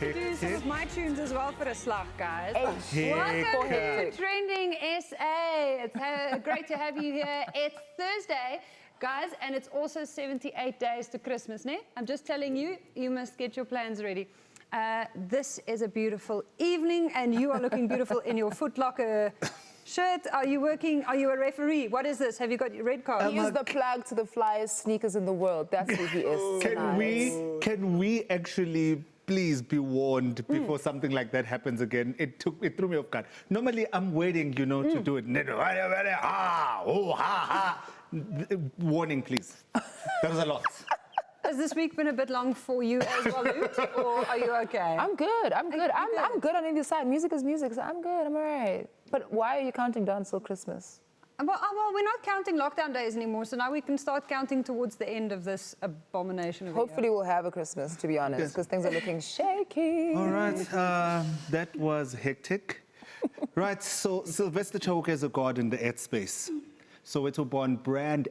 like to do some of my tunes as well for a slag, guys. Hectic. Welcome to Trending SA. It's great to have you here. It's Thursday, guys, and it's also 78 days to Christmas, ne? I'm just telling you, you must get your plans ready. This is a beautiful evening, and you are looking beautiful in your Foot Locker shirt. Are you working? Are you a referee? What is this? Have you got your red card? He is the plug to the flyest sneakers in the world. That's who he is tonight. Can we actually please be warned before something like that happens again? It threw me off guard. Normally I'm waiting, to do it. Warning, please. That was a lot. Has this week been a bit long for you as well, Luke, or are you okay? I'm good. I'm good on either side. Music is music, so I'm good. I'm all right. But why are you counting down till Christmas? Well, we're not counting lockdown days anymore, so now we can start counting towards the end of this abomination of a Hopefully year. we'll have a Christmas, to be honest, because things are looking shaky. All right, that was hectic. Right, so Sylvester Chauke is a god in the ad space. Soweto-born brand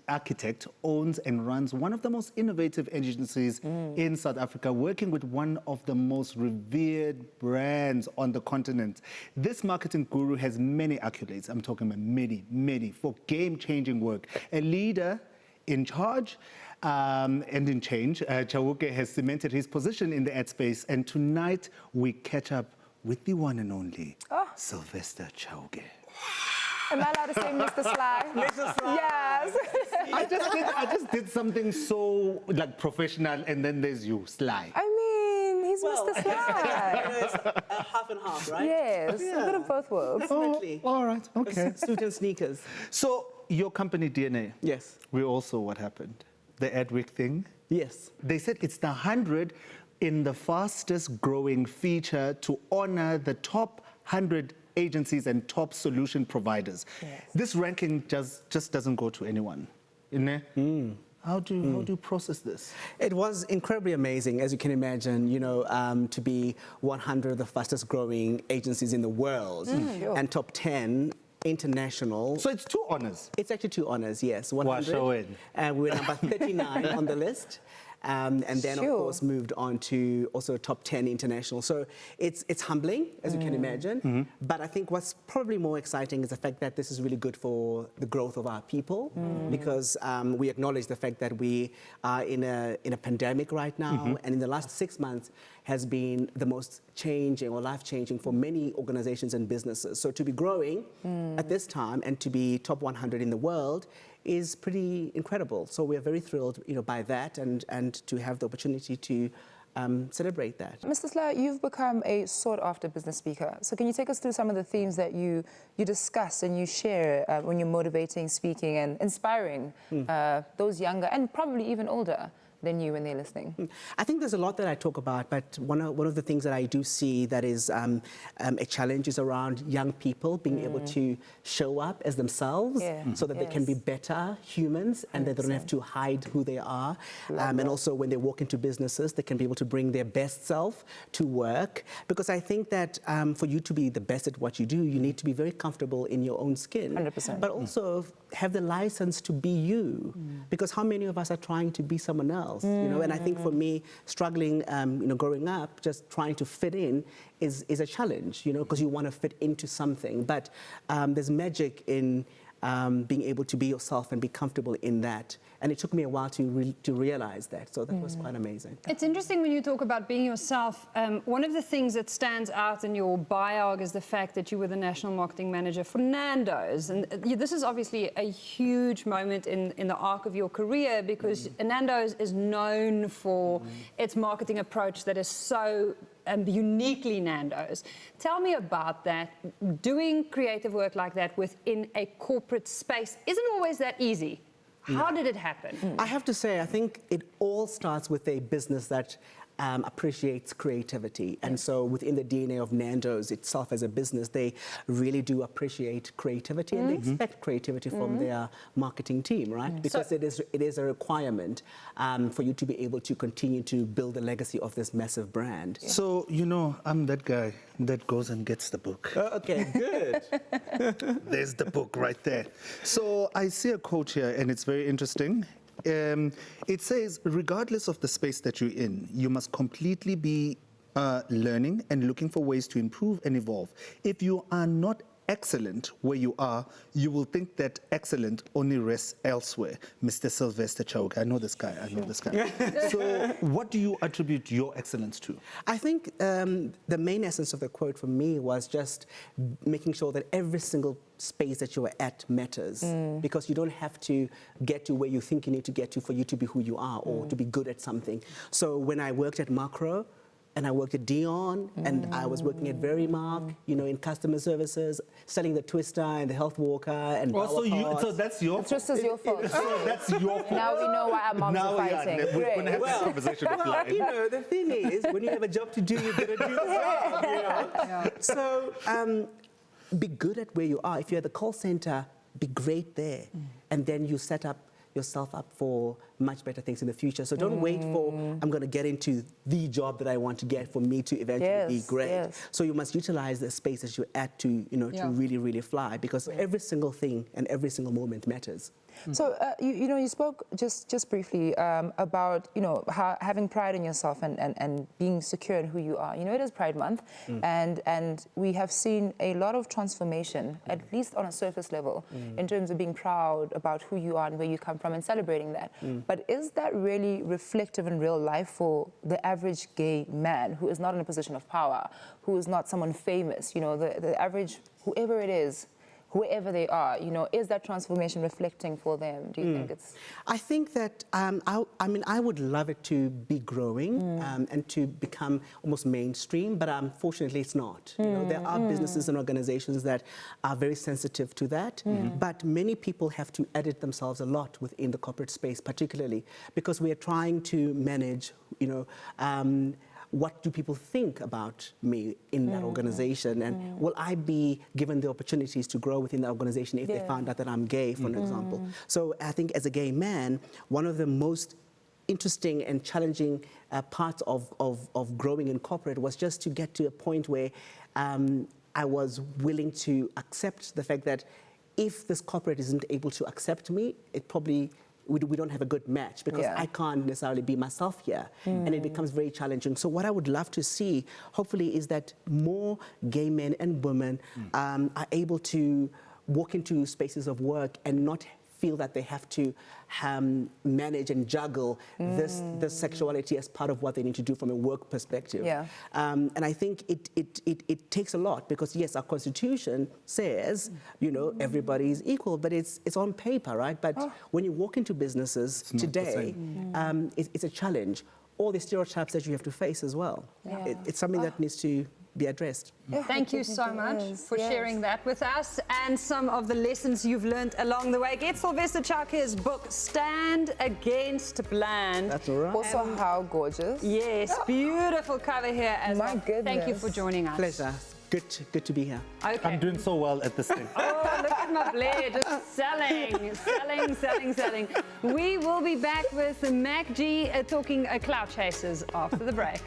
architect owns and runs one of the most innovative agencies in South Africa, working with one of the most revered brands on the continent. This marketing guru has many accolades. I'm talking about many, for game-changing work. A leader in charge and in change, Chauke has cemented his position in the ad space, and tonight we catch up with the one and only Sylvester Chauke. Am I allowed to say Mr. Sly? Mr. Sly. Yes. I just did something so professional, and then there's you, Sly. I mean, he's Mr. Sly. It's half and half, right? Yes, a bit of both worlds. Definitely. All right, okay. Suit and sneakers. So your company DNA, Yes. we all saw what happened. The Adweek thing. Yes. They said it's the 100 in the fastest growing feature to honor the top 100 agencies and top solution providers. Yes. This ranking just doesn't go to anyone. How do you process this? It was incredibly amazing, as you can imagine, to be 100 of the fastest growing agencies in the world and top 10 international. So it's two honors. It's actually two honors, yes. 100. Show it. And we're number 39 on the list. And then, of course, moved on to also top 10 international. So it's humbling, as you can imagine. But I think what's probably more exciting is the fact that this is really good for the growth of our people, because we acknowledge the fact that we are in a pandemic right now, and in the last 6 months has been the most changing or life-changing for many organizations and businesses. So to be growing at this time and to be top 100 in the world is pretty incredible. So we are very thrilled, by that and to have the opportunity to celebrate that. Mr. Sly, you've become a sought-after business speaker. So can you take us through some of the themes that you discuss and you share when you're motivating, speaking, and inspiring those younger and probably even older than you when they're listening? I think there's a lot that I talk about, but one of the things that I do see that is a challenge is around young people being able to show up as themselves so that they can be better humans and that they don't have to hide who they are. And also when they walk into businesses, they can be able to bring their best self to work. Because I think that for you to be the best at what you do, you need to be very comfortable in your own skin. 100%. But also have the license to be you. Because how many of us are trying to be someone else? And I think for me, struggling, growing up, just trying to fit in is a challenge, because you want to fit into something. But there's magic in being able to be yourself and be comfortable in that. And it took me a while to realize that. So that was quite amazing. It's interesting when you talk about being yourself. One of the things that stands out in your biog is the fact that you were the national marketing manager for Nando's. And this is obviously a huge moment in the arc of your career, because Nando's is known for its marketing approach that is so uniquely Nando's. Tell me about that. Doing creative work like that within a corporate space isn't always that easy. How did it happen? I have to say, I think it all starts with a business that appreciates creativity. And so within the DNA of Nando's itself as a business, they really do appreciate creativity and they expect creativity from their marketing team, right? Because it is a requirement for you to be able to continue to build the legacy of this massive brand. So, I'm that guy that goes and gets the book. Okay, good. There's the book right there. So I see a quote here, and it's very interesting. It says, regardless of the space that you're in, you must completely be learning and looking for ways to improve and evolve. If you are not excellent where you are, you will think that excellent only rests elsewhere. Mr. Sylvester Chauke. I know this guy. So what do you attribute your excellence to? I think the main essence of the quote for me was just making sure that every single space that you are at matters, because you don't have to get to where you think you need to get to for you to be who you are or to be good at something. So when I worked at Macro, and I worked at Dion, and I was working at Verimark, you know, in customer services, selling the Twister and the Health Walker and So that's your fault. Twister's your fault. So that's your fault. Now we know why our moms are fighting. We're going to have this conversation offline. You know, the thing is, when you have a job to do, you've got to do the job, you know? Yeah. So be good at where you are. If you're at the call center, be great there. And then you set yourself up for much better things in the future. So don't wait for, I'm going to get into the job that I want to get for me to eventually be great. Yes. So you must utilize the space that you're at to, you know, to really, really fly, because every single thing and every single moment matters. So, you spoke just briefly about, having pride in yourself and being secure in who you are. You know, it is Pride Month, and we have seen a lot of transformation, at least on a surface level, in terms of being proud about who you are and where you come from and celebrating that. But is that really reflective in real life for the average gay man who is not in a position of power, who is not someone famous, you know, the average, whoever it is, whoever they are, you know, is that transformation reflecting for them? Do you think it's... I think that, I would love it to be growing and to become almost mainstream, but unfortunately it's not. You know, there are businesses and organizations that are very sensitive to that, but many people have to edit themselves a lot within the corporate space, particularly because we are trying to manage, you know, what do people think about me in that organization, and will I be given the opportunities to grow within the organization if they found out that I'm gay, for an example. So I think as a gay man, one of the most interesting and challenging parts of growing in corporate was just to get to a point where I was willing to accept the fact that if this corporate isn't able to accept me, it probably we don't have a good match, because I can't necessarily be myself here, and it becomes very challenging. So what I would love to see, hopefully, is that more gay men and women are able to walk into spaces of work and not feel that they have to manage and juggle this sexuality as part of what they need to do from a work perspective. And I think it takes a lot, because yes, our constitution says, you know, everybody is equal, but it's on paper, right? But when you walk into businesses today, it's a challenge. All the stereotypes that you have to face as well. It's something that needs to be addressed. Thank you so much for sharing that with us and some of the lessons you've learned along the way. Get Sylvester Chauke's book, Stand Against Bland. That's all right. Also, how gorgeous. Yes, beautiful cover here as well. My goodness. Thank you for joining us. Pleasure. Good to be here. Okay. I'm doing so well at this thing. Oh, look at my blade, just selling. We will be back with Mac G talking Clout Chasers after the break.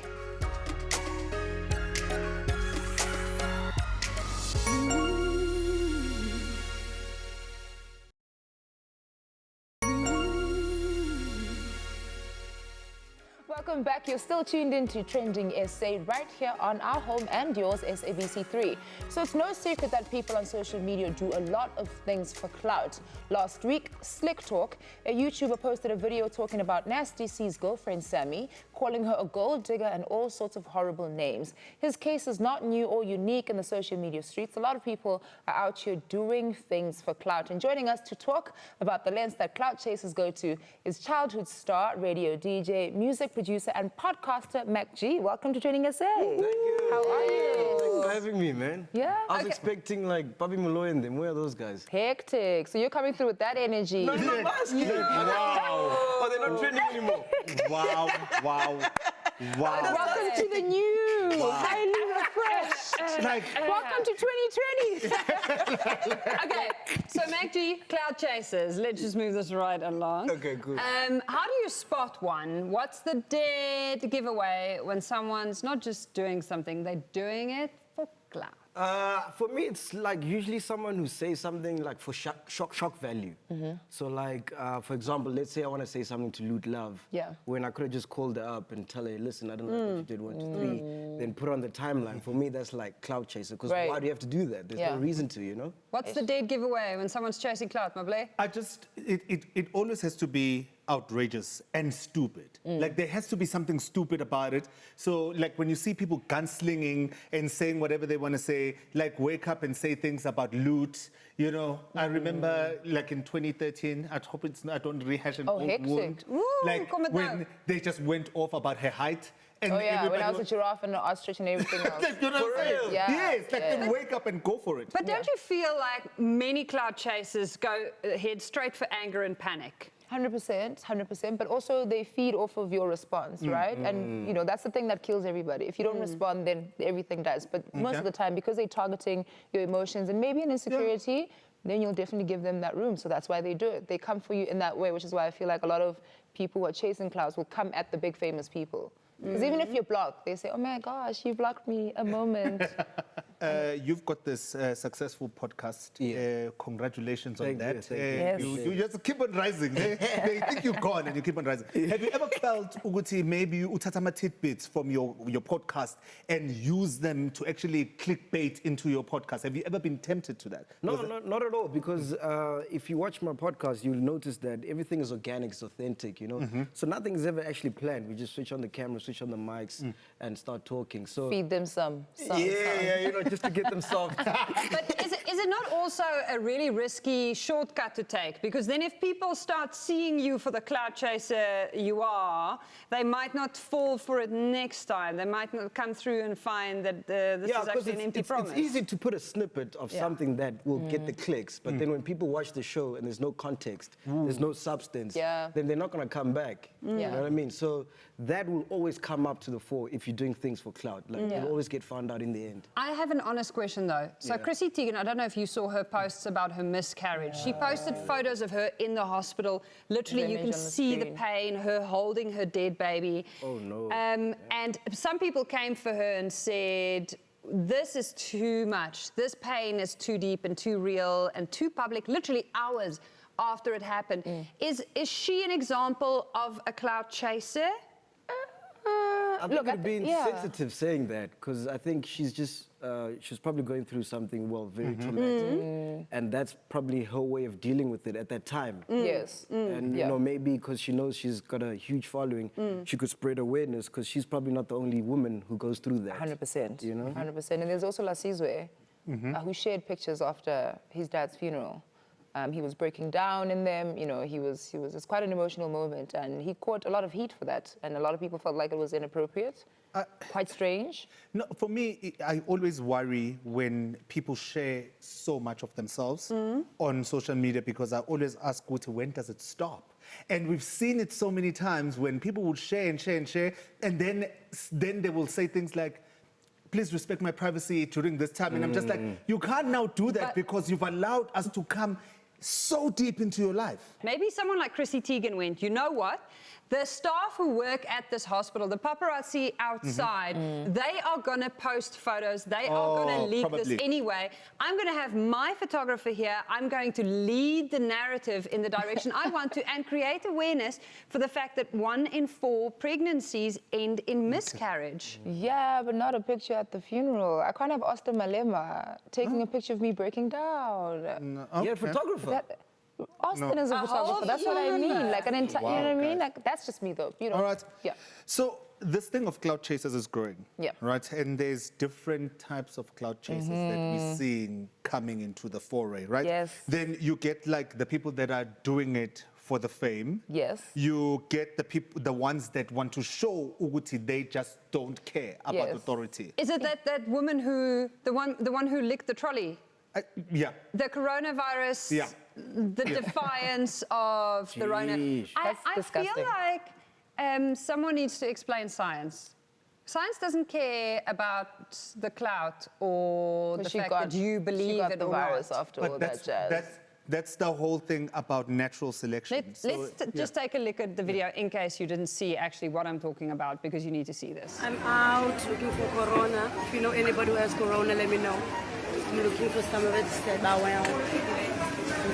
Welcome back. You're still tuned in to Trending SA right here on our home and yours, SABC3. So it's no secret that people on social media do a lot of things for clout. Last week, Slick Talk, a YouTuber, posted a video talking about Nasty C's girlfriend, Sammy, calling her a gold digger and all sorts of horrible names. His case is not new or unique in the social media streets. A lot of people are out here doing things for clout. And joining us to talk about the lens that clout chasers go to is childhood star, radio DJ, music producer, and podcaster Mac G. Welcome to Training SA. Thank you. How are you? Thanks for having me, man. Yeah? I was expecting like Bobby Malloy and them. Where are those guys? Hectic. So you're coming through with that energy. No, I'm asking. Wow. Oh, they're not trending anymore. Wow. Welcome to the new, highly refreshed. Welcome to 2020. Okay, so Mac G, Clout Chasers. Let's just move this right along. Okay, good. How do you spot one? What's the dead giveaway when someone's not just doing something, they're doing it for clout? For me, it's like usually someone who says something like for shock value. So like, for example, let's say I want to say something to Loot Love. Yeah. When I could have just called her up and tell her, listen, I don't like what you did, 1, 2, 3, then put her on the timeline. For me, that's like clout chaser. Because Right. why do you have to do that? There's Yeah. no reason to, you know? What's the dead giveaway when someone's chasing clout, Mable? It always has to be outrageous and stupid. Like there has to be something stupid about it. So like when you see people gunslinging and saying whatever they want to say, like wake up and say things about loot, you know. I remember like in 2013, I hope I don't rehash an old hectic. wound. Ooh, Like kom het when nou. they just went off about her height. And Oh yeah, when everybody I was a giraffe and the ostrich and everything else. like, you know what I'm saying? Yeah, Yes, like yeah. then wake up and go for it. But don't you feel like many clout chasers go head straight for anger and panic? 100%, but also they feed off of your response, right? And you know that's the thing that kills everybody. If you don't respond, then everything does. But most of the time, because they're targeting your emotions and maybe an insecurity, then you'll definitely give them that room. So that's why they do it. They come for you in that way, which is why I feel like a lot of people who are chasing clouds will come at the big famous people. Because even if you're blocked, they say, "Oh my gosh, you blocked me a moment." You've got this successful podcast. Congratulations on Thank you, that. thank you. You just keep on rising. They think you're gone and you keep on rising. Have you ever felt, Uguti, maybe you utatama tidbits from your podcast and use them to actually clickbait into your podcast? Have you ever been tempted to that? No, not at all. Because if you watch my podcast, you'll notice that everything is organic, it's authentic, you know. So nothing is ever actually planned. We just switch on the camera, switch on the mics, and start talking. So Feed them some. yeah, you know, just to get them soft. But is it not also a really risky shortcut to take? Because then if people start seeing you for the clout chaser you are, they might not fall for it next time. They might not come through and find that this is actually an empty promise. It's easy to put a snippet of something that will get the clicks, but then when people watch the show and there's no context, there's no substance, then they're not going to come back. You know what I mean? So that will always come up to the fore if you're doing things for clout. Like, you'll always get found out in the end. I have an honest question though. So Chrissy Teigen, I don't know if you saw her posts about her miscarriage. She posted photos of her in the hospital. Literally, you can see the pain, her holding her dead baby. Oh, no. And some people came for her and said, this is too much. This pain is too deep and too real and too public, literally hours after it happened. Is she an example of a clout chaser? I think it'd be insensitive saying that, because I think she's just, she's probably going through something, very traumatic. And that's probably her way of dealing with it at that time. Yes. And, you know, maybe because she knows she's got a huge following, she could spread awareness, because she's probably not the only woman who goes through that. 100%. You know? 100%. And there's also Lasizwe, who shared pictures after his dad's funeral. He was breaking down in them, you know, it's quite an emotional moment, and he caught a lot of heat for that, and a lot of people felt like it was inappropriate, quite strange. No, for me, I always worry when people share so much of themselves on social media, because I always ask, when does it stop? And we've seen it so many times when people will share and share and share, and then they will say things like, please respect my privacy during this time. And I'm just like, you can't now do that because you've allowed us to come so deep into your life. Maybe someone like Chrissy Teigen went, you know what? The staff who work at this hospital, the paparazzi outside, they are going to post photos. They are going to leak this anyway. I'm going to have my photographer here. I'm going to lead the narrative in the direction I want to and create awareness for the fact that 1 in 4 pregnancies end in miscarriage. Yeah, but not a picture at the funeral. I can't have Austin Malema taking a picture of me breaking down. You're a photographer. Austin is a photographer. That's what I mean. Like an entire, you know what I mean? Like that's just me, though. You know. All right. Yeah. So this thing of clout chasers is growing. Yeah. Right. And there's different types of clout chasers that we're seeing coming into the foray. Right. Yes. Then you get like the people that are doing it for the fame. Yes. You get the ones that want to show Uguti they just don't care about authority. Is it that woman who, the one who licked the trolley? Yeah. The coronavirus, the defiance of the Rona. That's I disgusting. feel like someone needs to explain science. Science doesn't care about the clout or the fact that you believe she got it the or virus not. after all that jazz. That's the whole thing about natural selection. Let's just take a look at the video in case you didn't see actually what I'm talking about, because you need to see this. I'm out looking for corona. If you know anybody who has corona, let me know. I'm looking for some of it to stay by well.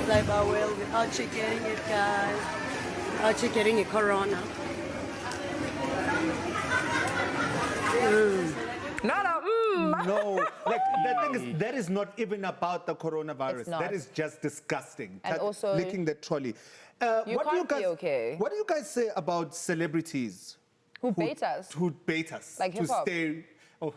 Stay by well without you getting it, guys. Without you getting it, corona. No, like the thing is, that is not even about the coronavirus. It's not. That is just disgusting. And also- licking the trolley. You can't be okay. What do you guys say about celebrities Who bait us? Who bait us Like to hip-hop. stay? Oh,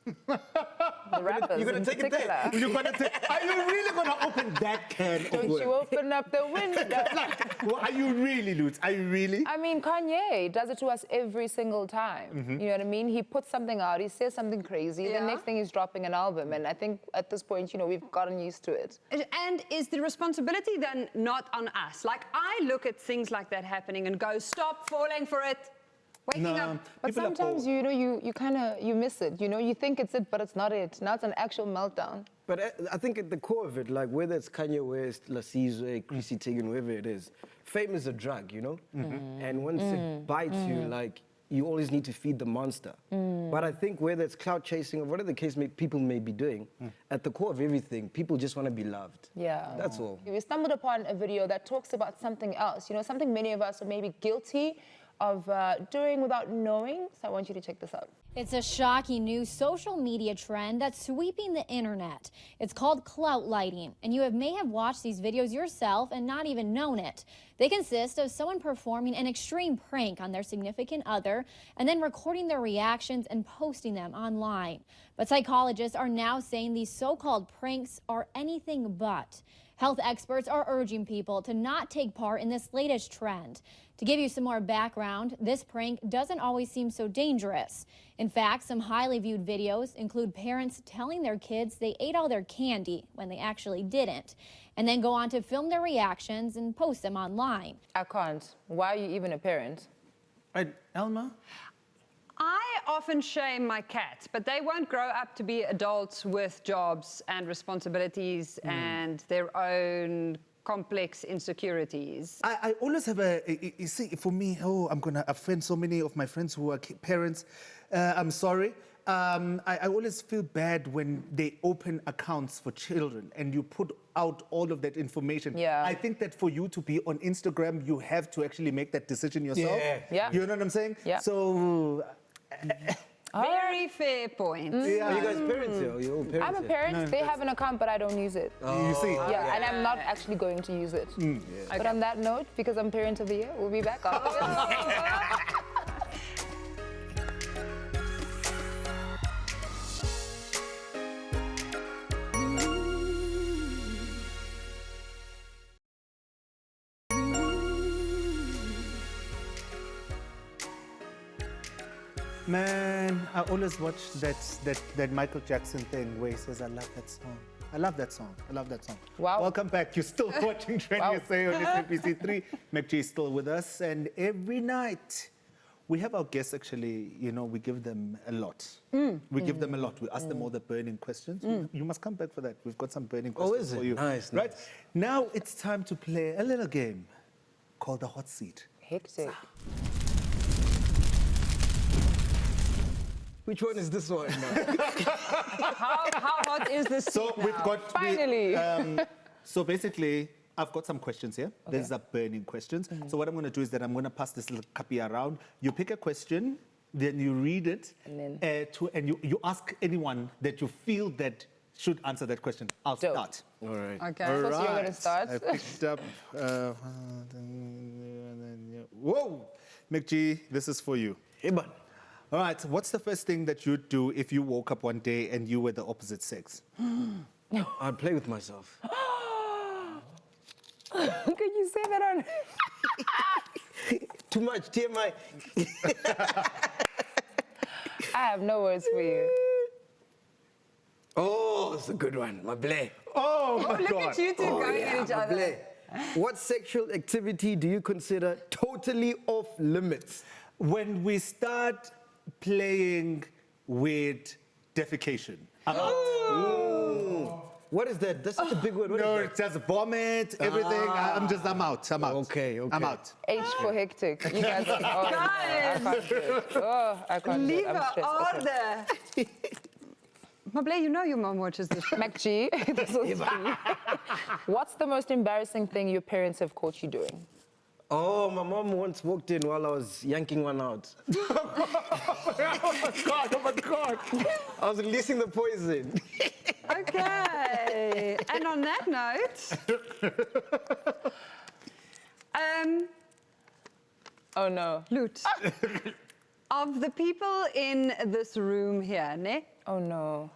The rappers You're gonna in take it there. particular. you're gonna take, are you really gonna open that can of Don't worms? you open up the window? Like, well, are you really, Lutz? Are you really? I mean, Kanye does it to us every single time. You know what I mean? He puts something out, he says something crazy, Yeah. the next thing he's dropping an album. And I think at this point, you know, we've gotten used to it. And is the responsibility then not on us? Like, I look at things like that happening and go, stop falling for it. Waking up. But People are sometimes, bold. you know, you kind of, you miss it. You know, you think it's it, but it's not it. Now it's an actual meltdown. But I think at the core of it, like whether it's Kanye West, Lasizwe, Chrissy Teigen, whoever it is, fame is a drug, you know? And once it bites you, like, you always need to feed the monster. But I think whether it's clout chasing or whatever the case people may be doing, at the core of everything, people just want to be loved. Yeah. That's all. We stumbled upon a video that talks about something else, you know, something many of us are maybe guilty of doing without knowing. So I want you to check this out. It's a shocking new social media trend that's sweeping the internet. It's called clout lighting, and you may have watched these videos yourself and not even known it. They consist of someone performing an extreme prank on their significant other and then recording their reactions and posting them online. But psychologists are now saying these so-called pranks are anything but. Health experts are urging people to not take part in this latest trend. To give you some more background, this prank doesn't always seem so dangerous. In fact, some highly viewed videos include parents telling their kids they ate all their candy when they actually didn't, and then go on to film their reactions and post them online. I can't. Why are you even a parent? Right, Elma? I often shame my cats, but they won't grow up to be adults with jobs and responsibilities and their own complex insecurities. I always have you see, for me, I'm going to offend so many of my friends who are parents. I'm sorry. I always feel bad when they open accounts for children and you put out all of that information. Yeah. I think that for you to be on Instagram, you have to actually make that decision yourself. Yeah. You know what I'm saying? Yeah. So, Very fair point. Are you guys parents here? You're all parents I'm a here? parent. They have an account, but I don't use it. you see. Yeah, and I'm not actually going to use it. But on that note, because I'm Parent of the Year, we'll be back after this. Man, I always watch that Michael Jackson thing where he says, I love that song. I love that song. I love that song. Wow. Welcome back. You're still watching Trend Wow. USA on SABC3. McG is still with us. And every night, we have our guests actually, you know, we give them a lot. We give them a lot. We ask them all the burning questions. You must come back for that. We've got some burning questions is it? for you. Nice, Right? nice. Now it's time to play a little game called the Hot Seat. Hectic. Which one is this one? How hot is this So seat we've now? got Finally. So basically, I've got some questions here. These are burning questions. So what I'm going to do is that I'm going to pass this little copy around. You pick a question, then you read it, And and you ask anyone that you feel that should answer that question. I'll Dope. start. All right. Okay. So you're gonna start? I picked up. Whoa, McG, this is for you. Hey, man. All right. What's the first thing that you'd do if you woke up one day and you were the opposite sex? I'd play with myself. Can you say that on? Too much TMI. I have no words for you. Oh, it's a good one. My bleh. Oh my Look God. at you two going at each my other. bleh. What sexual activity do you consider totally off limits? When we start playing with defecation, I'm out. What is that? That's such a big word. What No, is it's just vomit, everything. I'm out. Okay, okay. I'm out. H for hectic. You guys, oh, no, I can't do it. Oh, I can't do it. Leave I'm her stressed. order. Mable, you know your mom watches this show. Mac G, this was G. What's the most embarrassing thing your parents have caught you doing? Oh, my mom once walked in while I was yanking one out. Oh my God. I was releasing the poison. Okay. And on that note, Oh no. Loot. Of the people in this room here, ne? Oh no.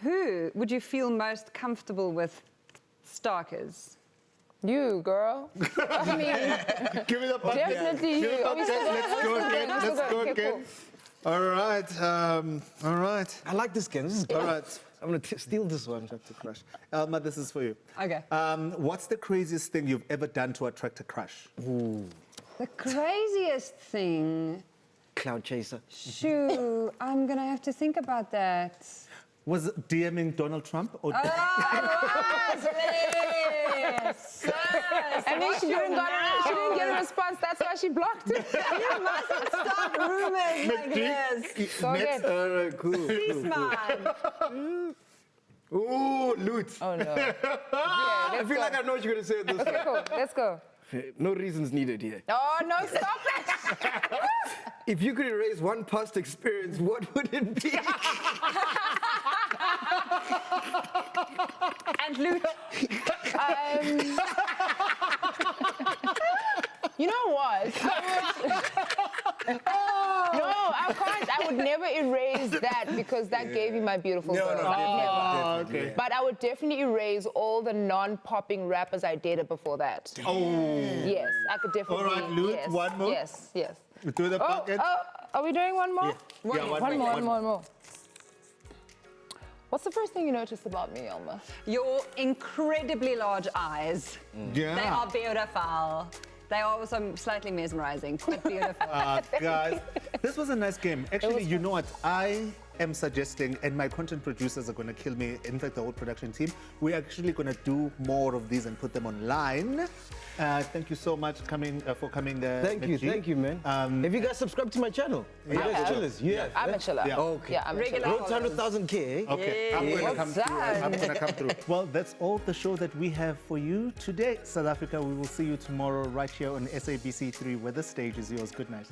Who would you feel most comfortable with stalkers? You, girl. I mean, Give me the bucket. definitely Give me you. the Oh, we still bucket. Let's go again. Let's Let's go Okay, again. cool. All right. I like this game. This is good. All right. I'm going to steal this one, Dr. Crush. Elma, this is for you. Okay. What's the craziest thing you've ever done to attract a crush? The craziest thing. Cloud chaser. Shoo, I'm gonna have to think about that. Was it DMing Donald Trump? Or And then she didn't get a response. That's why she blocked it. You mustn't start rumors like this. Go Next. again. All right, cool. Please, man. Ooh, loot. Oh no. Yeah, I feel like I know what you're going to say this Okay, cool. Let's go. one. No reasons needed here. Oh no, stop it! If you could erase one past experience, what would it be? And Loot. You know what? No, I can't. I would never erase that because that gave you my beautiful girl. Never. Oh, okay. But I would definitely erase all the non-popping rappers I dated before that. Oh. Yes, I could definitely. All right, Luke, yes, one more. Yes, yes. Do the bucket. Are we doing one more? Yeah, One more. What's the first thing you noticed about me, Elma? Your incredibly large eyes. Yeah. They are beautiful. They are also slightly mesmerizing, but beautiful. Guys, this was a nice game. Actually, you know what? I am suggesting, and my content producers are going to kill me, in fact, the whole production team, we're actually going to do more of these and put them online. Thank you so much for coming. Thank you, man. Have you guys subscribed to my channel? Are you guys chillers? You have? I'm a chiller. Yeah. Okay. Yeah, I'm a Regular chiller. Road to 100,000K, eh? Okay, I'm going to come What's through. that? I'm going to come through. Well, that's all the show that we have for you today, South Africa. We will see you tomorrow right here on SABC3, where the stage is yours. Good night.